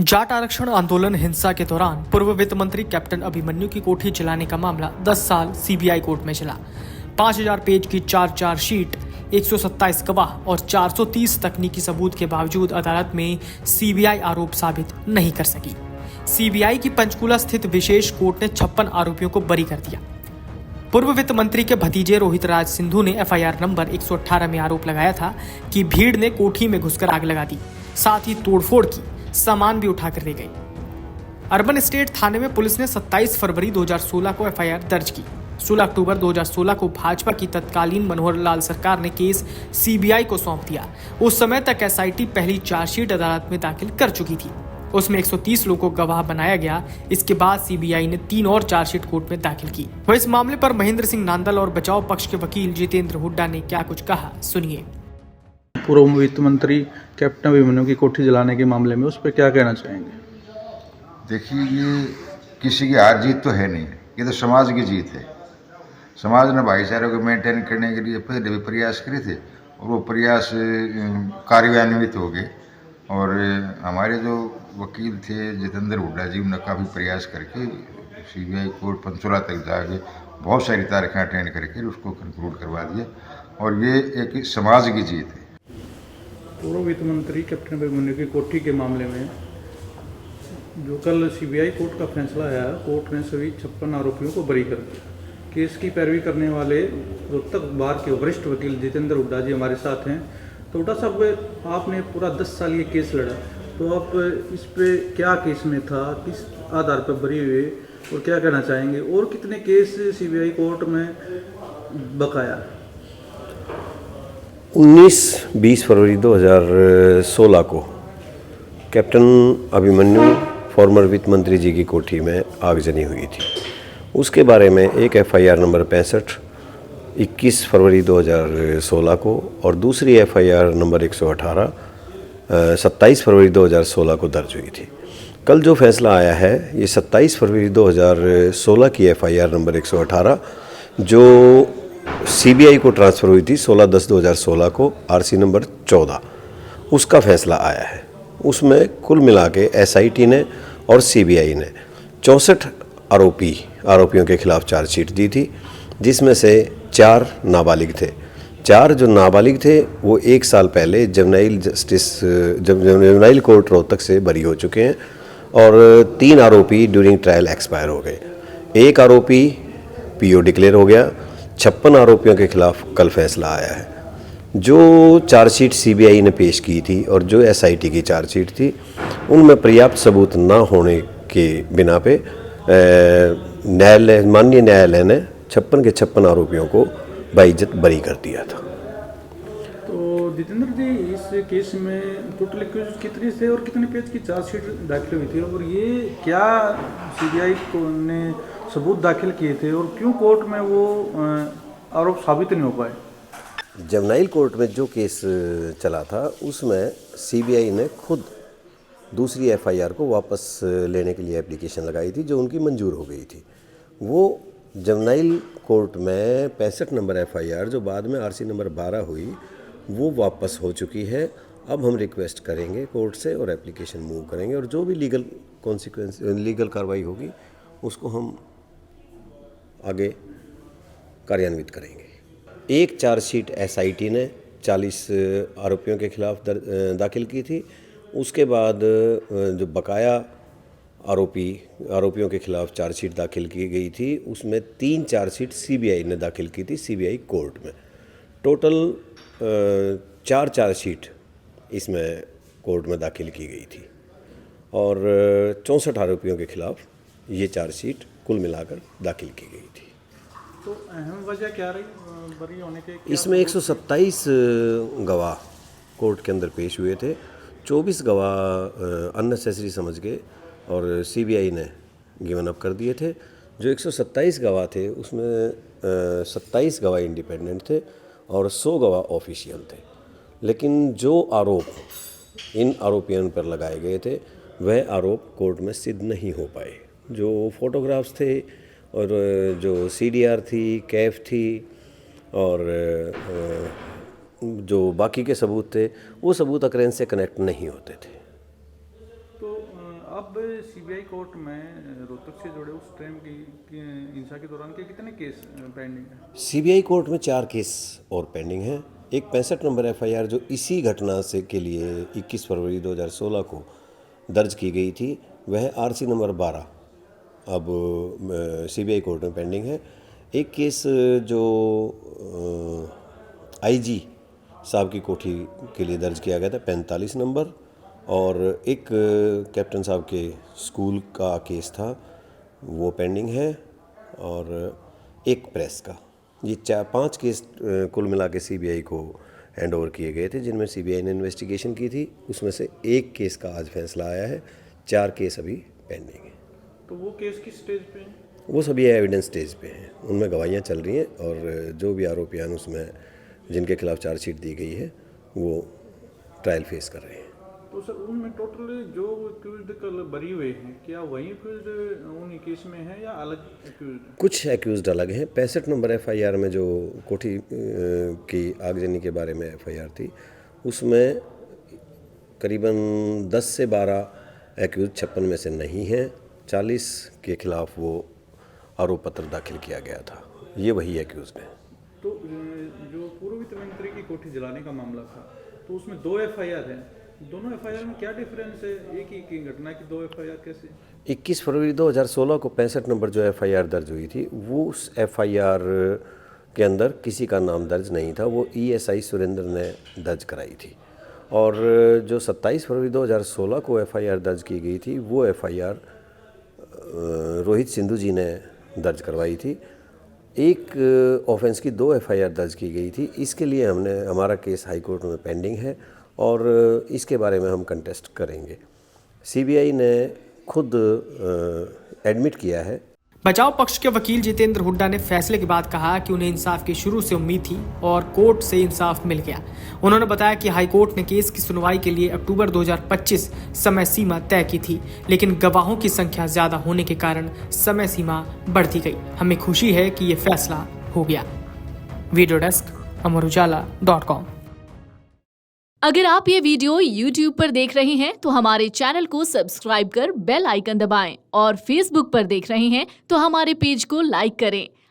जाट आरक्षण आंदोलन हिंसा के दौरान पूर्व वित्त मंत्री कैप्टन अभिमन्यु की कोठी जलाने का मामला 10 साल सीबीआई कोर्ट में चला। 5000 पेज की चार्जशीट, 127 गवाह और 430 तकनीकी सबूत के बावजूद अदालत में सीबीआई आरोप साबित नहीं कर सकी। सीबीआई की पंचकूला स्थित विशेष कोर्ट ने 56 आरोपियों को बरी कर दिया। पूर्व वित्त मंत्री के भतीजे रोहित राज सिंधु ने एफआईआर नंबर 118 में आरोप लगाया था कि भीड़ ने कोठी में घुसकर आग लगा दी, साथ ही तोड़फोड़ की, सामान भी उठाकर ले गई। अर्बन स्टेट थाने में पुलिस ने 27 फरवरी 2016 को एफआईआर दर्ज की। 16 अक्टूबर 2016 को भाजपा की तत्कालीन मनोहर लाल सरकार ने केस सीबीआई को सौंप दिया। उस समय तक एसआईटी पहली चार्जशीट अदालत में दाखिल कर चुकी थी। उसमें 130 लोगों को गवाह बनाया गया। इसके बाद सीबीआई ने 3 और चार्जशीट कोर्ट में दाखिल की। वह इस मामले पर महेंद्र सिंह नांदल और बचाव पक्ष के वकील जितेंद्र हुड्डा ने क्या कुछ कहा, सुनिए। पूर्व वित्त मंत्री कैप्टन अभिमन्यु की कोठी जलाने के मामले में उस पर क्या कहना चाहेंगे? देखिए, ये किसी की हार जीत तो है नहीं, ये तो समाज की जीत है। समाज ने भाईचारे को मेंटेन करने के लिए पहले भी प्रयास करे थे और वो प्रयास कार्यान्वित हो गए। और हमारे जो वकील थे जितेंद्र हुड्डा जी, उन्होंने काफ़ी प्रयास करके सीबीआई कोर्ट पंचकुला तक जाके बहुत सारी तारीखें अटेंड करके उसको कंक्लूड करवा दिया और ये एक समाज की जीत है। पूर्व वित्त मंत्री कैप्टन अभिमन्यु की कोठी के मामले में जो कल सीबीआई कोर्ट का फैसला आया, कोर्ट ने सभी 56 आरोपियों को बरी कर दिया। केस की पैरवी करने वाले रोहतक बार के वरिष्ठ वकील जितेंद्र हुड्डा जी हमारे साथ हैं। तो हुड्डा साहब, आपने पूरा 10 साल ये केस लड़ा, तो आप इस पे क्या केस में था, किस आधार पर बरी हुए और क्या कहना चाहेंगे, और कितने केस सीबीआई कोर्ट में बकाया? 19-20 फरवरी 2016 को कैप्टन अभिमन्यु फॉर्मर वित्त मंत्री जी की कोठी में आगजनी हुई थी। उसके बारे में एक एफआईआर नंबर 65 21 फरवरी 2016 को और दूसरी एफआईआर नंबर 118 27 फरवरी 2016 को दर्ज हुई थी। कल जो फैसला आया है, ये 27 फरवरी 2016 की एफआईआर नंबर 118 जो सीबीआई को ट्रांसफ़र हुई थी 16/10/2016 को, आरसी नंबर 14, उसका फैसला आया है। उसमें कुल मिला के एसआईटी ने और सीबीआई ने 64 आरोपियों के खिलाफ चार्जशीट दी थी, जिसमें से 4 नाबालिग थे। 4 जो नाबालिग थे वो 1 साल पहले जुवेनाइल कोर्ट रोहतक से बरी हो चुके हैं और 3 आरोपी ड्यूरिंग ट्रायल एक्सपायर हो गए। 1 आरोपी पीओ डिक्लेयर हो गया। 56 आरोपियों के खिलाफ कल फैसला आया है। जो चार्जशीट सीबीआई ने पेश की थी और जो एसआईटी की चार्जशीट थी, उनमें पर्याप्त सबूत न होने के बिना पे माननीय न्यायालय ने 56 के 56 आरोपियों को बाइज्जत बरी कर दिया था। तो जितेंद्र जी, इस केस में टोटल कितने थे और कितने पेज की चार्जशीट दाखिल हुई थी, और ये क्या सीबीआई ने सबूत दाखिल किए थे और क्यों कोर्ट में वो आरोप साबित नहीं हो पाए? जुवेनाइल कोर्ट में जो केस चला था उसमें सीबीआई ने खुद दूसरी एफआईआर को वापस लेने के लिए एप्लीकेशन लगाई थी, जो उनकी मंजूर हो गई थी। वो जुवेनाइल कोर्ट में 65 नंबर एफआईआर जो बाद में आरसी नंबर 12 हुई, वो वापस हो चुकी है। अब हम रिक्वेस्ट करेंगे कोर्ट से और एप्लीकेशन मूव करेंगे और जो भी लीगल कार्रवाई होगी उसको हम आगे कार्यान्वित करेंगे। एक चार्जशीट एसआईटी ने 40 आरोपियों के खिलाफ दाखिल की थी। उसके बाद जो बकाया आरोपियों के खिलाफ चार्जशीट दाखिल की गई थी, उसमें 3 चार्जशीट सीबीआई ने दाखिल की थी सीबीआई कोर्ट में। टोटल 4 चार्जशीट इसमें कोर्ट में दाखिल की गई थी और 64 आरोपियों के खिलाफ ये चार्जशीट कुल मिलाकर दाखिल की गई थी। तो अहम वजह क्या रही बरी होने के? इसमें 127 गवाह कोर्ट के अंदर पेश हुए थे। 24 गवाह अननेसेसरी समझ के और सीबीआई ने गिवन अप कर दिए थे। जो 127 गवाह थे उसमें 27 गवाह इंडिपेंडेंट थे और 100 गवाह ऑफिशियल थे। लेकिन जो आरोप इन आरोपियों पर लगाए गए थे वह आरोप कोर्ट में सिद्ध नहीं हो पाए। जो फोटोग्राफ्स थे और जो सीडीआर थी, कैफ थी और जो बाकी के सबूत थे, वो सबूत अक्रेंस से कनेक्ट नहीं होते थे। तो अब सीबीआई कोर्ट में रोहतक से जुड़े उस ट्रेन की हिंसा के दौरान के कितने केस पेंडिंग है? सीबीआई कोर्ट में 4 केस और पेंडिंग हैं। एक 65 नंबर एफआईआर जो इसी घटना से के लिए 21 फरवरी 2016 को दर्ज की गई थी, वह आरसी नंबर 12 अब सीबीआई कोर्ट में पेंडिंग है। एक केस जो आईजी साहब की कोठी के लिए दर्ज किया गया था 45 नंबर, और एक कैप्टन साहब के स्कूल का केस था वो पेंडिंग है, और एक प्रेस का। ये 5 केस कुल मिला के सीबीआई को हैंड ओवर किए गए थे, जिनमें सीबीआई ने इन्वेस्टिगेशन की थी। उसमें से एक केस का आज फैसला आया है, 4 केस अभी पेंडिंग है। तो वो केस किस स्टेज पे हैं? वो सभी एविडेंस स्टेज पे हैं, उनमें गवाहियाँ चल रही हैं, और जो भी आरोपियां उसमें जिनके खिलाफ चार्जशीट दी गई है वो ट्रायल फेस कर रहे हैं। तो सर उनमें टोटल जो एक्यूज्ड कल बरी हुए हैं, क्या वही एक्यूज्ड उन केस में है या अलग एक्यूज्ड? कुछ एक्यूज्ड अलग हैं। 65 नंबर एफआईआर में जो कोठी की आगजनी के बारे में एफआईआर थी, उसमें करीबन 10 से 12 एक्यूज 56 में से नहीं हैं। 40 के खिलाफ वो आरोप पत्र दाखिल किया गया था, ये वही एक्यूज्ड हैं। तो जो पूर्व वित्त मंत्री की कोठी जलाने का मामला था, तो उसमें 2 एफआईआर हैं। दोनों एफआईआर में क्या डिफरेंस है? एक ही की घटना की 2 एफआईआर कैसे? 21 फरवरी 2016 को 65 नंबर जो एफआईआर दर्ज हुई थी, वो उस एफआईआर के अंदर किसी का नाम दर्ज नहीं था, वो ईएसआई सुरेंद्र ने दर्ज कराई थी। और जो 27 फरवरी 2016 को एफआईआर दर्ज की गई थी, वो एफआईआर रोहित सिंधु जी ने दर्ज करवाई थी। एक ऑफेंस की 2 एफआईआर दर्ज की गई थी। इसके लिए हमारा केस हाई कोर्ट में पेंडिंग है, और इसके बारे में हम कंटेस्ट करेंगे। सीबीआई ने खुद एडमिट किया है। बचाव पक्ष के वकील जितेंद्र हुड्डा ने फैसले के बाद कहा कि उन्हें इंसाफ की शुरू से उम्मीद थी और कोर्ट से इंसाफ मिल गया। उन्होंने बताया कि हाईकोर्ट ने केस की सुनवाई के लिए अक्टूबर 2025 समय सीमा तय की थी, लेकिन गवाहों की संख्या ज्यादा होने के कारण समय सीमा बढ़ती गई। हमें खुशी है कि ये फैसला हो गया। Video desk Amar Ujala dot com. अगर आप ये वीडियो YouTube पर देख रहे हैं तो हमारे चैनल को सब्सक्राइब कर बेल आइकन दबाएं, और Facebook पर देख रहे हैं तो हमारे पेज को लाइक करें।